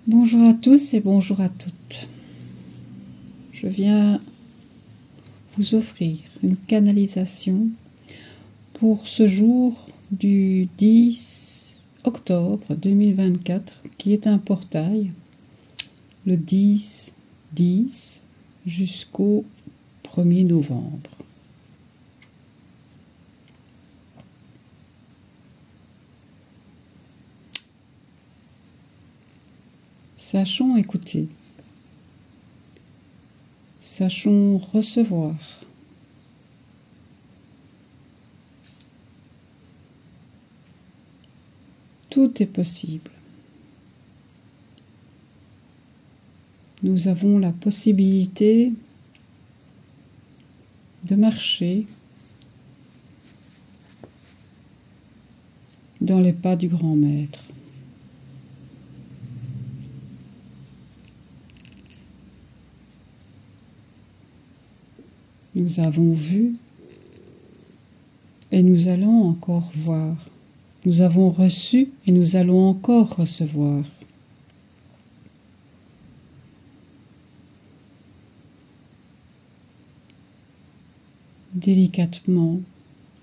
Bonjour à tous et bonjour à toutes. Je viens vous offrir une canalisation pour ce jour du 10 octobre 2024 qui est un portail, le 10-10 jusqu'au 1er novembre. Sachons écouter, sachons recevoir. Tout est possible. Nous avons la possibilité de marcher dans les pas du grand maître. Nous avons vu et nous allons encore voir. Nous avons reçu et nous allons encore recevoir. Délicatement,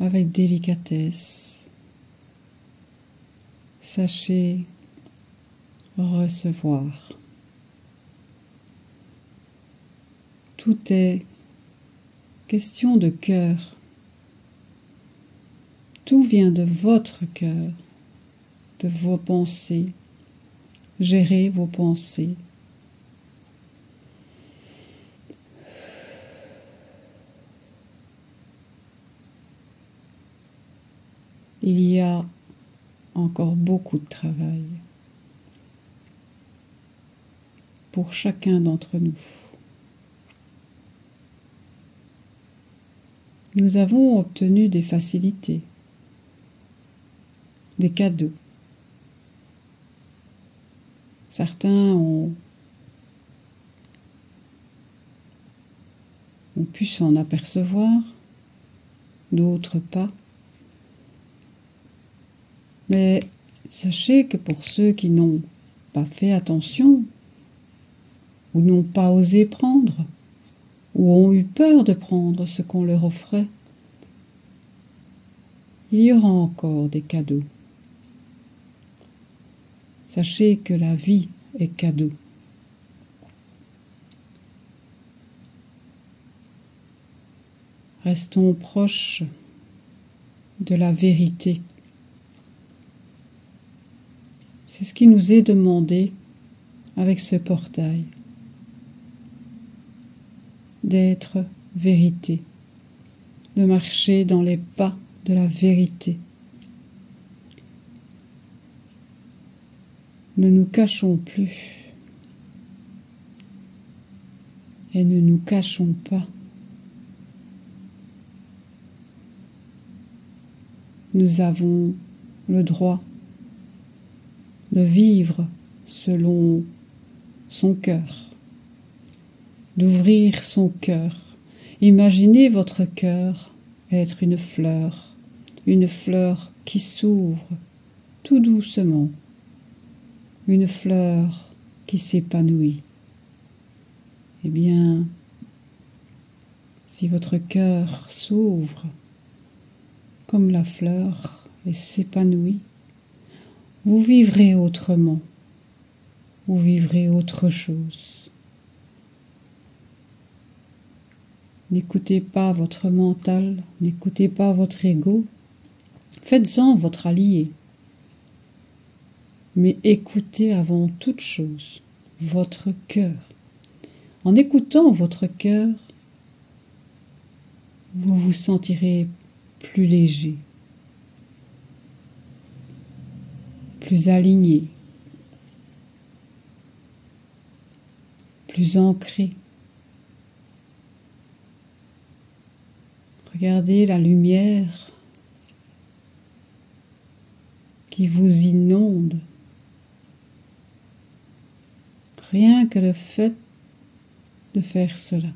avec délicatesse, sachez recevoir. Tout est question de cœur. Tout vient de votre cœur, de vos pensées. Gérez vos pensées. Il y a encore beaucoup de travail pour chacun d'entre nous. Nous avons obtenu des facilités, des cadeaux. Certains ont pu s'en apercevoir, d'autres pas. Mais sachez que pour ceux qui n'ont pas fait attention, ou n'ont pas osé prendre, ou ont eu peur de prendre ce qu'on leur offrait, il y aura encore des cadeaux. Sachez que la vie est cadeau. Restons proches de la vérité. C'est ce qui nous est demandé avec ce portail. D'être vérité, de marcher dans les pas de la vérité. Ne nous cachons plus et ne nous cachons pas. Nous avons le droit de vivre selon son cœur. D'ouvrir son cœur. Imaginez votre cœur être une fleur qui s'ouvre tout doucement, une fleur qui s'épanouit. Eh bien, si votre cœur s'ouvre comme la fleur et s'épanouit, vous vivrez autrement, vous vivrez autre chose. N'écoutez pas votre mental, n'écoutez pas votre ego. Faites-en votre allié. Mais écoutez avant toute chose votre cœur. En écoutant votre cœur, vous vous sentirez plus léger, plus aligné, plus ancré. Regardez la lumière qui vous inonde. Rien que le fait de faire cela.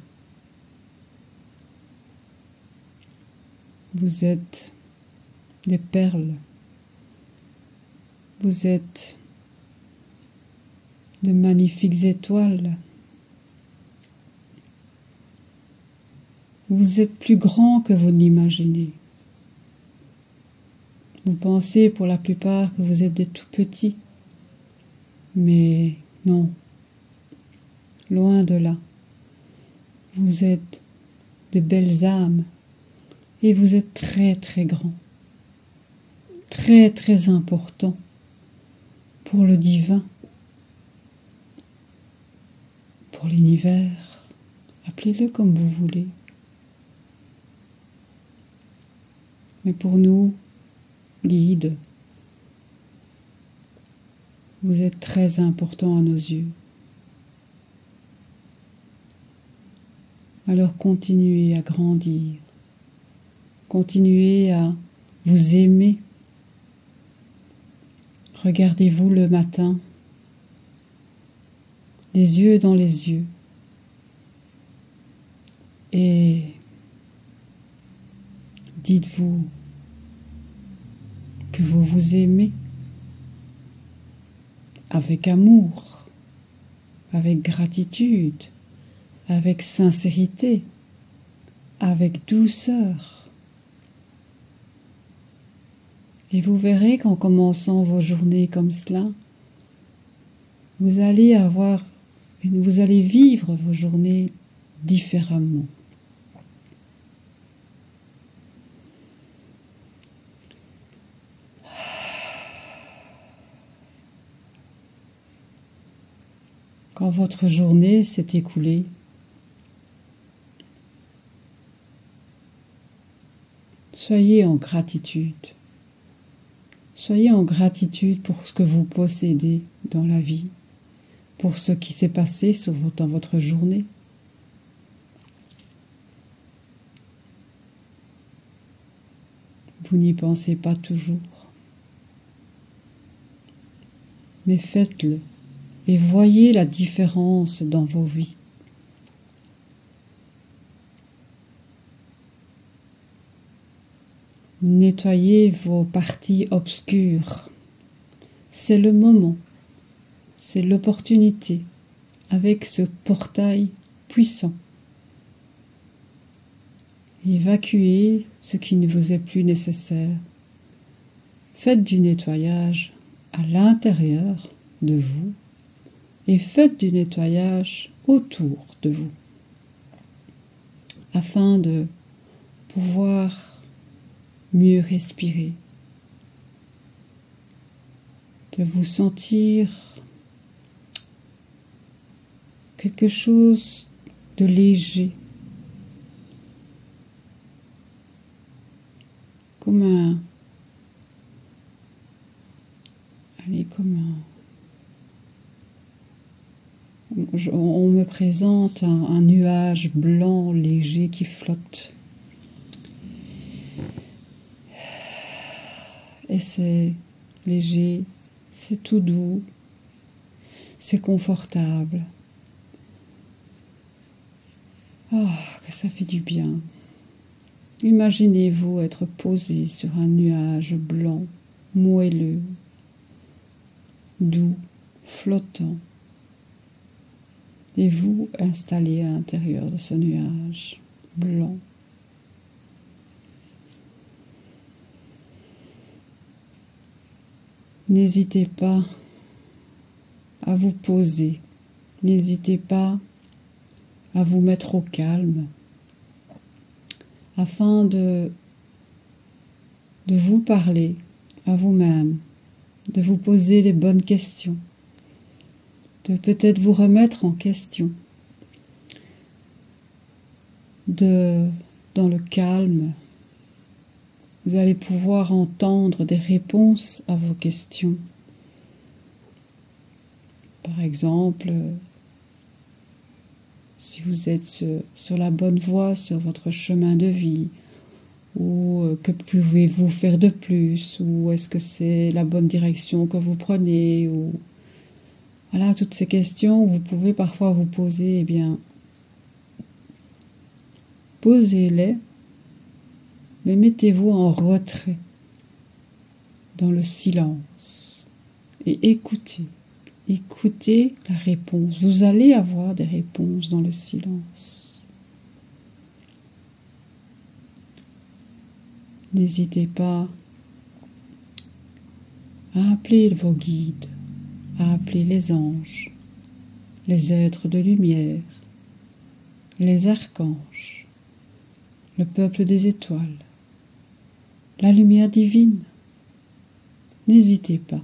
Vous êtes des perles. Vous êtes de magnifiques étoiles. Vous êtes plus grand que vous ne l'imaginez. Vous pensez pour la plupart que vous êtes des tout petits, mais non, loin de là. Vous êtes de belles âmes et vous êtes très très grand, très très important pour le divin, pour l'univers, appelez-le comme vous voulez. Mais pour nous, guides, vous êtes très important à nos yeux. Alors continuez à grandir, continuez à vous aimer. Regardez-vous le matin, les yeux dans les yeux, et dites-vous que vous vous aimez avec amour, avec gratitude, avec sincérité, avec douceur. Et vous verrez qu'en commençant vos journées comme cela, vous allez vivre vos journées différemment. Quand votre journée s'est écoulée, soyez en gratitude. Soyez en gratitude pour ce que vous possédez dans la vie, pour ce qui s'est passé dans votre journée. Vous n'y pensez pas toujours, mais faites-le et voyez la différence dans vos vies. Nettoyez vos parties obscures. C'est le moment, c'est l'opportunité, avec ce portail puissant. Évacuez ce qui ne vous est plus nécessaire. Faites du nettoyage à l'intérieur de vous et faites du nettoyage autour de vous, afin de pouvoir mieux respirer, de vous sentir quelque chose de léger, comme on me présente un nuage blanc léger qui flotte. Et c'est léger, c'est tout doux, c'est confortable. Oh, que ça fait du bien. Imaginez-vous être posé sur un nuage blanc, moelleux, doux, flottant, et vous installé à l'intérieur de ce nuage blanc. N'hésitez pas à vous poser, n'hésitez pas à vous mettre au calme, afin de vous parler à vous-même, de vous poser les bonnes questions, de peut-être vous remettre en question, dans le calme. Vous allez pouvoir entendre des réponses à vos questions. Par exemple, si vous êtes sur la bonne voie, sur votre chemin de vie, ou que pouvez-vous faire de plus, ou est-ce que c'est la bonne direction que vous prenez, ou voilà, toutes ces questions que vous pouvez parfois vous poser, eh bien, posez-les, mais mettez-vous en retrait, dans le silence, et écoutez Écoutez la réponse. Vous allez avoir des réponses dans le silence. N'hésitez pas à appeler vos guides, à appeler les anges, les êtres de lumière, les archanges, le peuple des étoiles, la lumière divine. N'hésitez pas.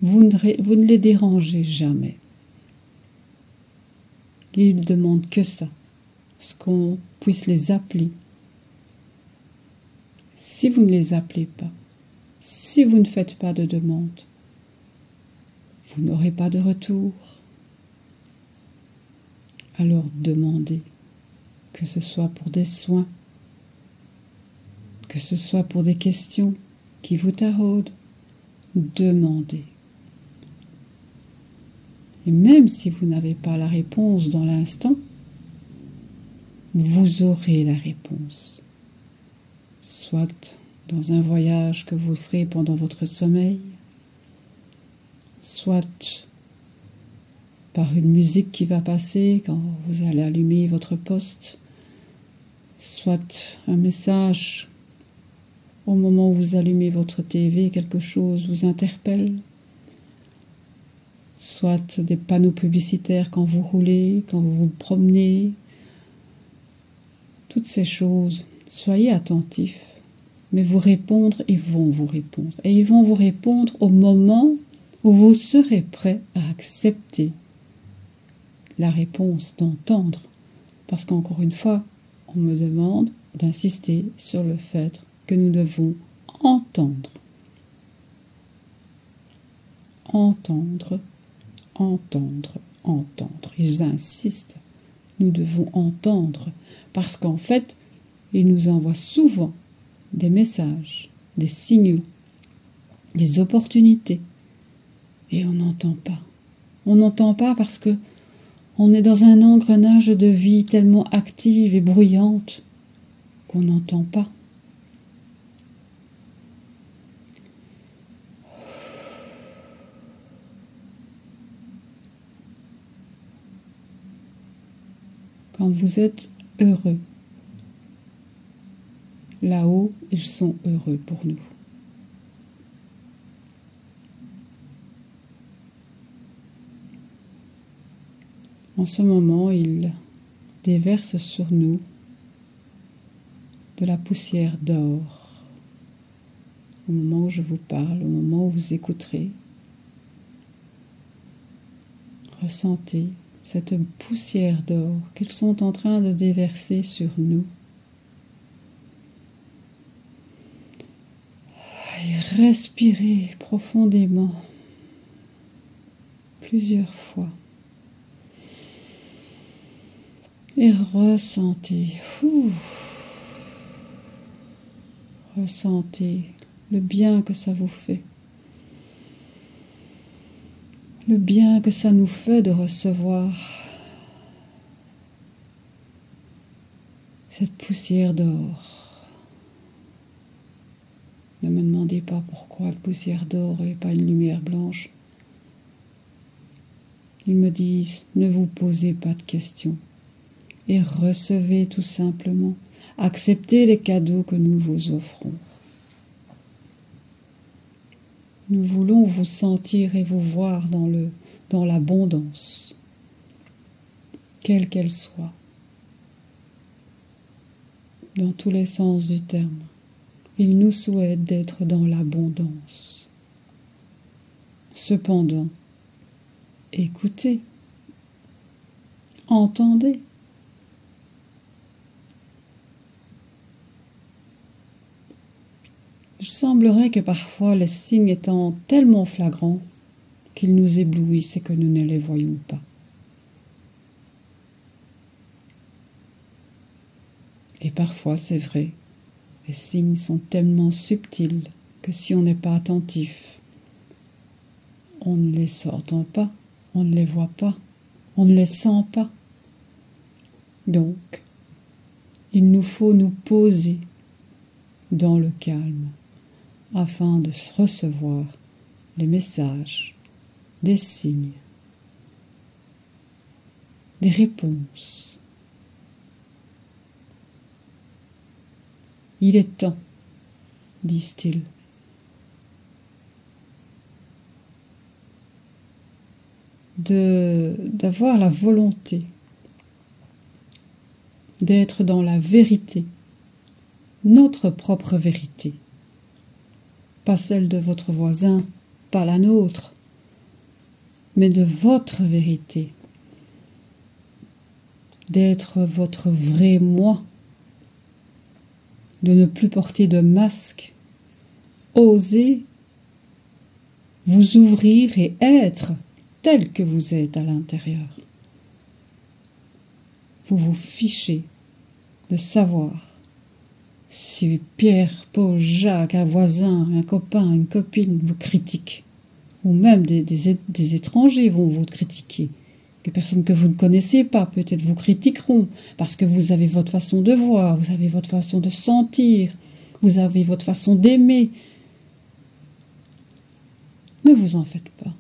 Vous ne les dérangez jamais. Ils ne demandent que ça, ce qu'on puisse les appeler. Si vous ne les appelez pas, si vous ne faites pas de demande, vous n'aurez pas de retour. Alors demandez, que ce soit pour des soins, que ce soit pour des questions qui vous taraudent, demandez. Et même si vous n'avez pas la réponse dans l'instant, vous aurez la réponse. Soit dans un voyage que vous ferez pendant votre sommeil, soit par une musique qui va passer quand vous allez allumer votre poste, soit un message au moment où vous allumez votre TV, quelque chose vous interpelle, soit des panneaux publicitaires quand vous roulez, quand vous vous promenez. Toutes ces choses, soyez attentifs, mais vous répondre, ils vont vous répondre. Et ils vont vous répondre au moment où vous serez prêt à accepter la réponse, d'entendre. Parce qu'encore une fois, on me demande d'insister sur le fait que nous devons entendre. Entendre, entendre, entendre. Ils insistent. Nous devons entendre. Parce qu'en fait, ils nous envoient souvent des messages, des signaux, des opportunités. Et on n'entend pas. On n'entend pas parce que on est dans un engrenage de vie tellement active et bruyante qu'on n'entend pas. Quand vous êtes heureux, là-haut, ils sont heureux pour nous. En ce moment, ils déversent sur nous de la poussière d'or. Au moment où je vous parle, au moment où vous écouterez, ressentez cette poussière d'or qu'ils sont en train de déverser sur nous. Et respirez profondément, plusieurs fois. Et ressentez, ressentez le bien que ça vous fait. Le bien que ça nous fait de recevoir cette poussière d'or. Ne me demandez pas pourquoi la poussière d'or et pas une lumière blanche. Ils me disent, ne vous posez pas de questions et recevez tout simplement. Acceptez les cadeaux que nous vous offrons. Nous voulons vous sentir et vous voir dans l'abondance, quelle qu'elle soit, dans tous les sens du terme. Il nous souhaite d'être dans l'abondance. Cependant, écoutez, entendez. Il semblerait que parfois les signes étant tellement flagrants qu'ils nous éblouissent et que nous ne les voyons pas. Et parfois, c'est vrai, les signes sont tellement subtils que si on n'est pas attentif, on ne les entend pas, on ne les voit pas, on ne les sent pas. Donc, il nous faut nous poser dans le calme afin de recevoir les messages des signes, des réponses. Il est temps, disent-ils. D'avoir la volonté d'être dans la vérité, notre propre vérité, pas celle de votre voisin, pas la nôtre, mais de votre vérité, d'être votre vrai moi, de ne plus porter de masque, oser vous ouvrir et être tel que vous êtes à l'intérieur. Vous vous fichez de savoir si Pierre, Paul, Jacques, un voisin, un copain, une copine vous critiquent, ou même des étrangers vont vous critiquer. Des personnes que vous ne connaissez pas peut-être vous critiqueront parce que vous avez votre façon de voir, vous avez votre façon de sentir, vous avez votre façon d'aimer. Ne vous en faites pas.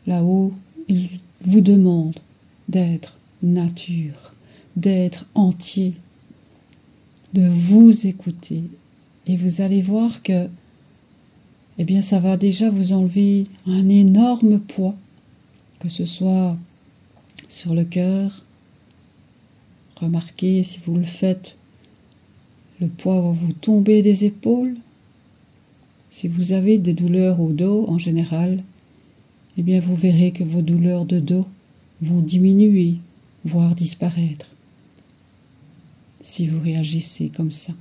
Là-haut, il vous demande d'être nature, d'être entier, de vous écouter. Et vous allez voir que, eh bien, ça va déjà vous enlever un énorme poids, que ce soit sur le cœur. Remarquez, si vous le faites, le poids va vous tomber des épaules. Si vous avez des douleurs au dos, en général, eh bien, vous verrez que vos douleurs de dos vont diminuer, voire disparaître, si vous réagissez comme ça.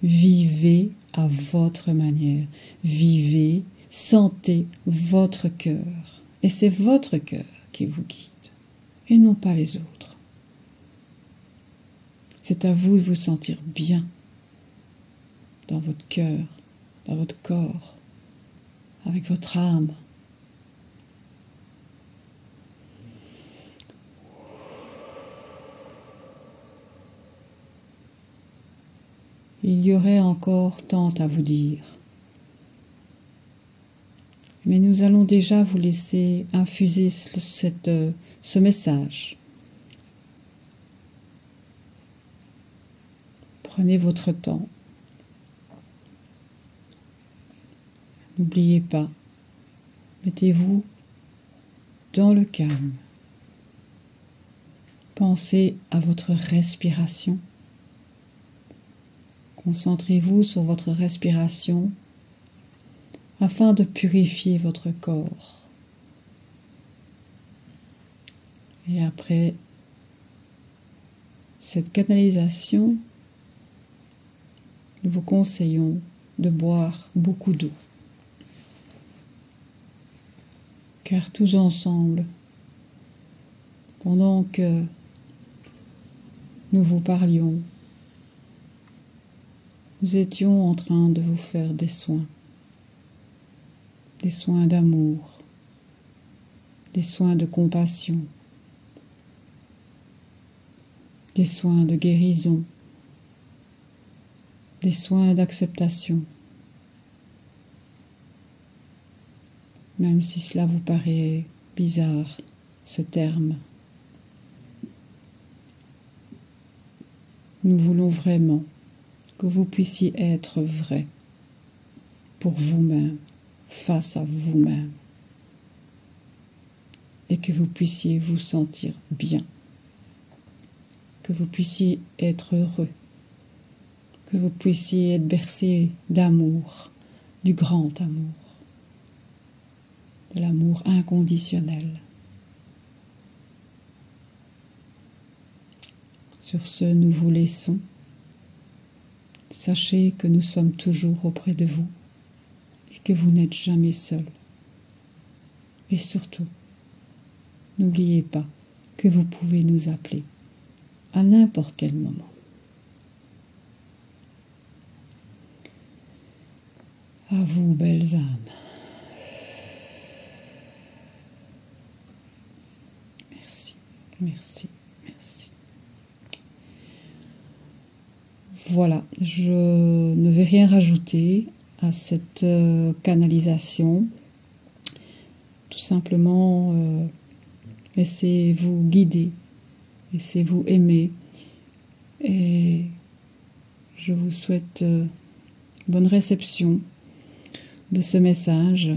Vivez à votre manière. Vivez, sentez votre cœur. Et c'est votre cœur qui vous guide, et non pas les autres. C'est à vous de vous sentir bien dans votre cœur, dans votre corps, avec votre âme. Il y aurait encore tant à vous dire. Mais nous allons déjà vous laisser infuser ce message. Prenez votre temps. N'oubliez pas, mettez-vous dans le calme. Pensez à votre respiration. Concentrez-vous sur votre respiration afin de purifier votre corps. Et après cette canalisation, nous vous conseillons de boire beaucoup d'eau. Car tous ensemble, pendant que nous vous parlions, nous étions en train de vous faire des soins d'amour, des soins de compassion, des soins de guérison, des soins d'acceptation. Même si cela vous paraît bizarre, ce terme, nous voulons vraiment que vous puissiez être vrai pour vous-même, face à vous-même, et que vous puissiez vous sentir bien, que vous puissiez être heureux, que vous puissiez être bercé d'amour, du grand amour, de l'amour inconditionnel. Sur ce, nous vous laissons. Sachez que nous sommes toujours auprès de vous et que vous n'êtes jamais seul. Et surtout, n'oubliez pas que vous pouvez nous appeler à n'importe quel moment. À vous, belles âmes. Merci, merci, merci. Voilà, je ne vais rien rajouter à cette canalisation. Tout simplement, laissez-vous guider, laissez-vous aimer. Et je vous souhaite bonne réception de ce message.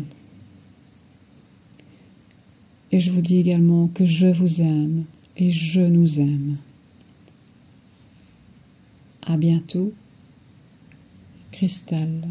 Et je vous dis également que je vous aime et je nous aime. À bientôt, Cristal.